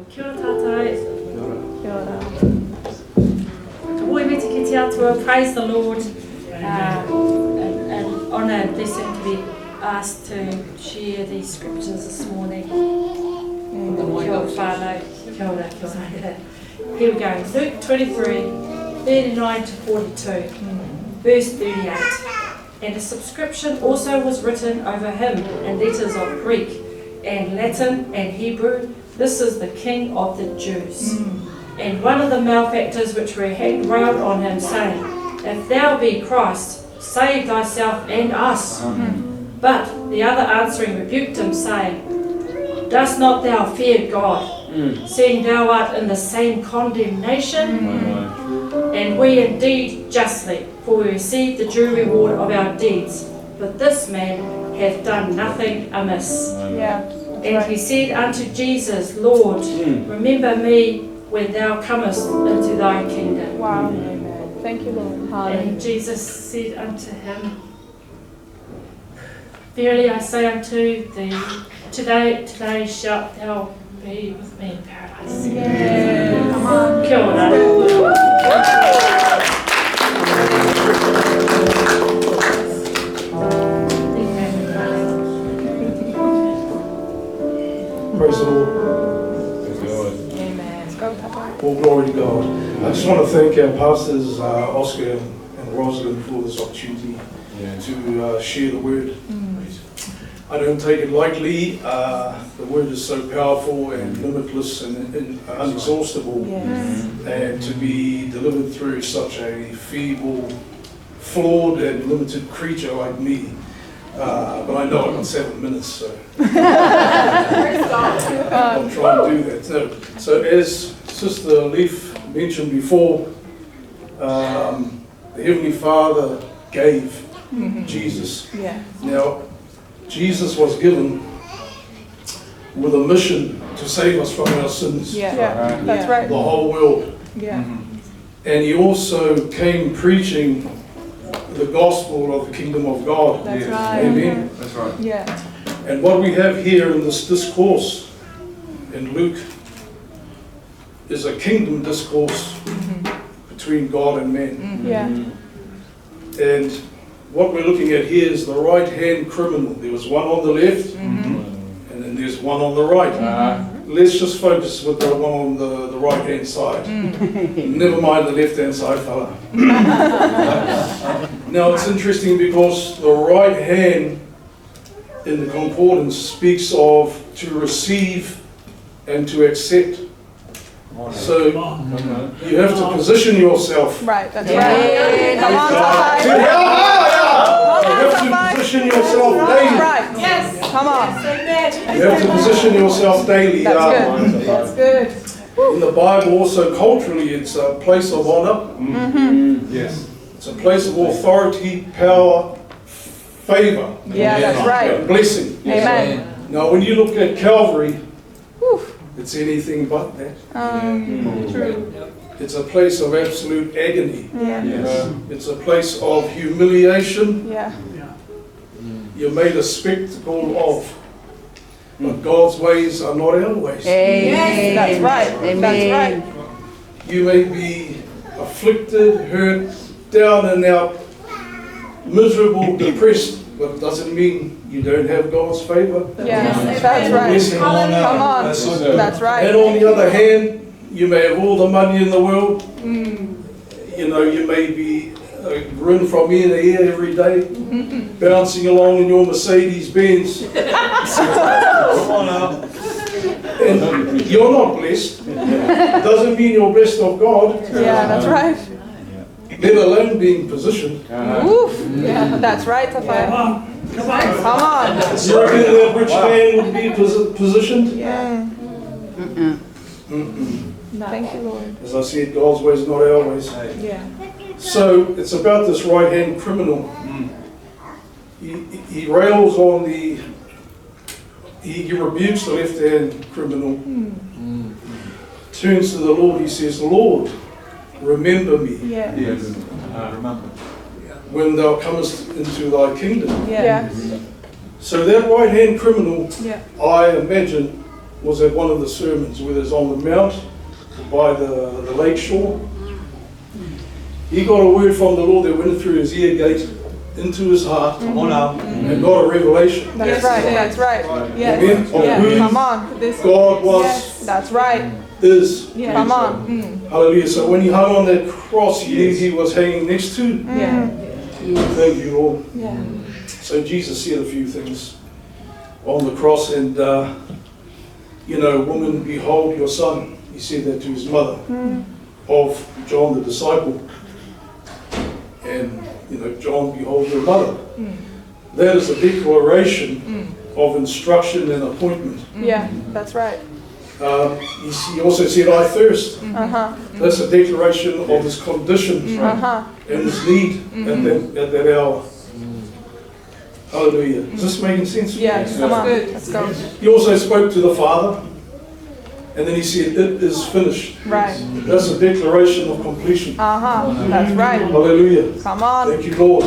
Kia ora tātai. Kia ora. Tawahi me te kiti atua, praise the Lord, and honour and blessing to be asked to share these scriptures this morning. Kia ora whānau, kia ora, kia ora. Here we go, Luke 23, 39 to 42, verse 38. And a subscription also was written over him in letters of Greek and Latin and Hebrew. This is the King of the Jews. And one of the malefactors which were hanged railed on him, saying, If thou be Christ, save thyself and us. But the other answering rebuked him, saying, Dost not thou fear God, seeing thou art in the same condemnation? And we indeed justly, for we receive the due reward of our deeds. But this man hath done nothing amiss. And he said unto Jesus, Lord, remember me when thou comest into thy kingdom. Wow. Amen. Thank you, Lord. And Jesus said unto him, Verily I say unto thee, today shalt thou be with me in paradise. Yeah. Come on. Kia ora. Praise the Lord. Amen. Go, Papa. All glory to God. I just want to thank our pastors, Oskar and Rosalind, for this opportunity to share the word. I don't take it lightly. The word is so powerful and limitless and inexhaustible. And to be delivered through such a feeble, flawed and limited creature like me. But I know I've got 7 minutes, so I'll try and do that. No. So as Sister Leaf mentioned before, the Heavenly Father gave Jesus. Now, Jesus was given with a mission to save us from our sins. That's right. The whole world. And he also came preaching the gospel of the kingdom of God. That's right. Amen. That's right. And what we have here in this discourse in Luke is a kingdom discourse between God and man. And what we're looking at here is the right-hand criminal. There was one on the left, and then there's one on the right. Let's just focus with the one on the right-hand side. Never mind the left-hand side, fella. Now, it's interesting because the right hand in the concordance speaks of to receive and to accept. So you have to position yourself. Right, that's right. Come on, Tawahi. You have to position yourself daily. Right. Yes. Come on. You have to position yourself daily. That's good. That's good. In the Bible, also culturally, it's a place of honor. Yes. It's a place of authority, power, favor. That's right. And blessing. Amen. Now, when you look at Calvary, it's anything but that. True. It's a place of absolute agony. Yes. It's a place of humiliation. You're made a spectacle of. But God's ways are not our ways. Yes, that's right. That's right. You may be afflicted, hurt, down and out, miserable, depressed, but it doesn't mean you don't have God's favor. Yes, that's right. Come on. That's right. And on the other hand, you may have all the money in the world. You know, you may be grin from ear to ear every day, bouncing along in your Mercedes Benz. And you're not blessed. Doesn't mean you're blessed of God. That's right. Let alone being positioned. That's right, Tawahi. Come on. You reckon that rich man would be positioned? Thank you, Lord. As I said, God's ways, not our ways. So it's about this right-hand criminal. He rails on the. He rebukes the left-hand criminal. Turns to the Lord. He says, "Lord, remember me Remember. when thou comest into thy kingdom." Yes. So that right-hand criminal, I imagine, was at one of the sermons, whether it's on the mount or by the lake shore. He got a word from the Lord that went through his ear gate into his heart, Come on now. and got a revelation. That's right. That's right. Yes. Amen. Of Yeah. who Come on. This. God was, Yes. That's right. is. Yeah. Come on. Hallelujah. So when he hung on that cross, he knew he was hanging next to. Yeah. Thank you, Lord. Yeah. So Jesus said a few things on the cross, and woman, behold your son. He said that to his mother of John the disciple. And John, behold your mother. That is a declaration of instruction and appointment. Yeah. That's right. He also said, I thirst. Uh-huh. That's a declaration of his condition Uh-huh. and his need at that hour. Hallelujah. Is this making sense? Yes. Come on. Let's go. He also spoke to the Father, and then he said, it is finished. Right. That's a declaration of completion. Uh-huh. That's right. Hallelujah. Come on. Thank you, Lord.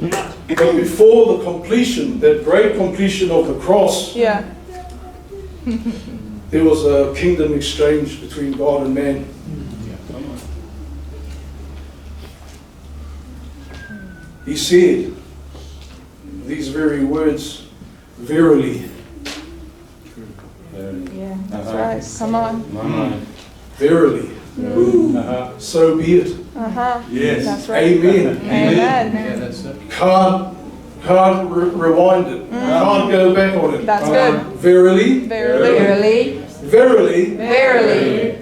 But before the completion, that great completion of the cross, Yeah. there was a kingdom exchange between God and man. He said these very words, verily, Yeah. That's right. Come on. verily, so be it. Uh-huh. Yes. That's right. Amen. Amen. Can't rewind it. Can't go back on it. That's good. Verily, Verily. verily,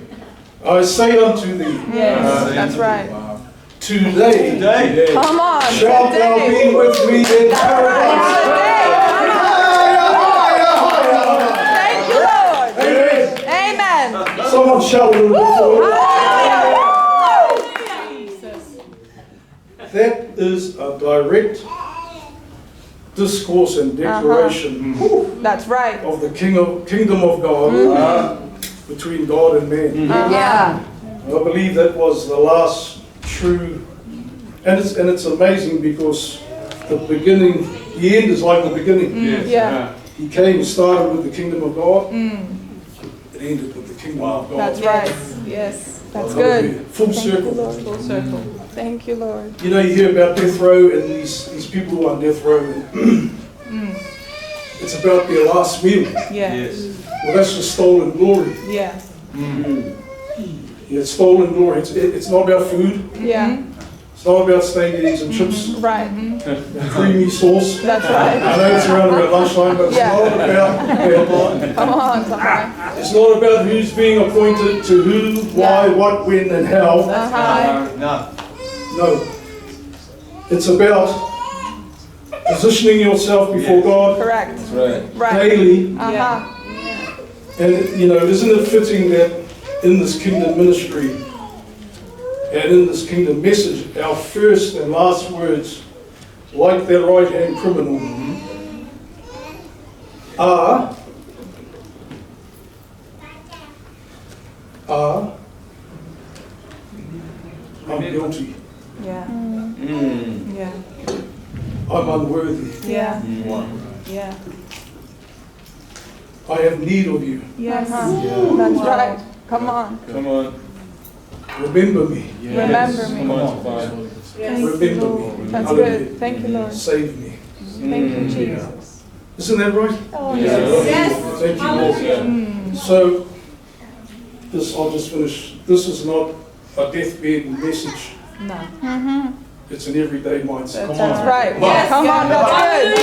I say unto thee, Yes. That's right. today Today. Come on. shalt thou Today. be with me in paradise. Thank you, Lord. Amen. Amen. Someone shout a little bit for it. That is a direct discourse and declaration That's right. of the kingdom of God between God and man. Yeah. I believe that was the last true, and it's amazing because the beginning, the end is like the beginning. Yes. Yeah. He came, started with the kingdom of God, it ended with the kingdom of God. That's right. Yes. That's Hallelujah. good. Full Thank you, circle. Lord. Full circle. Thank you, Lord. You know, you hear about death row and these people who are on death row, and it's about their last meal. Yeah. Yes. Well, that's just stolen glory. Yeah. Yeah, it's stolen glory. It's not about food. Yeah. It's not about steak, eggs and chips, Right. creamy sauce. That's right. I know it's around lunchtime, but it's Yeah. not about Come on, somebody. it's not about who's being appointed to who, why, what, when, and how. Uh-huh. No. No. It's about positioning yourself before God Correct. Right. Right. daily. Uh-huh. And, isn't it fitting that in this kingdom ministry and in this kingdom message, our first and last words, like that right-hand criminal, are I'm guilty, Yeah. Yeah. I'm unworthy, Yeah. Yeah. I have need of you, Yes. That's right. Come on. Come on. remember me, Remember me. Come on, Father. Thank you, remember Lord. me, That's Hallelujah. good. Thank you, Lord. Save me. Thank you, Jesus. Isn't that right? Oh, Yes. Thank you, Lord. So, I'll just finish. This is not a deathbed message. No. It's an everyday mindset. That's right. Yes. Come on. That's good.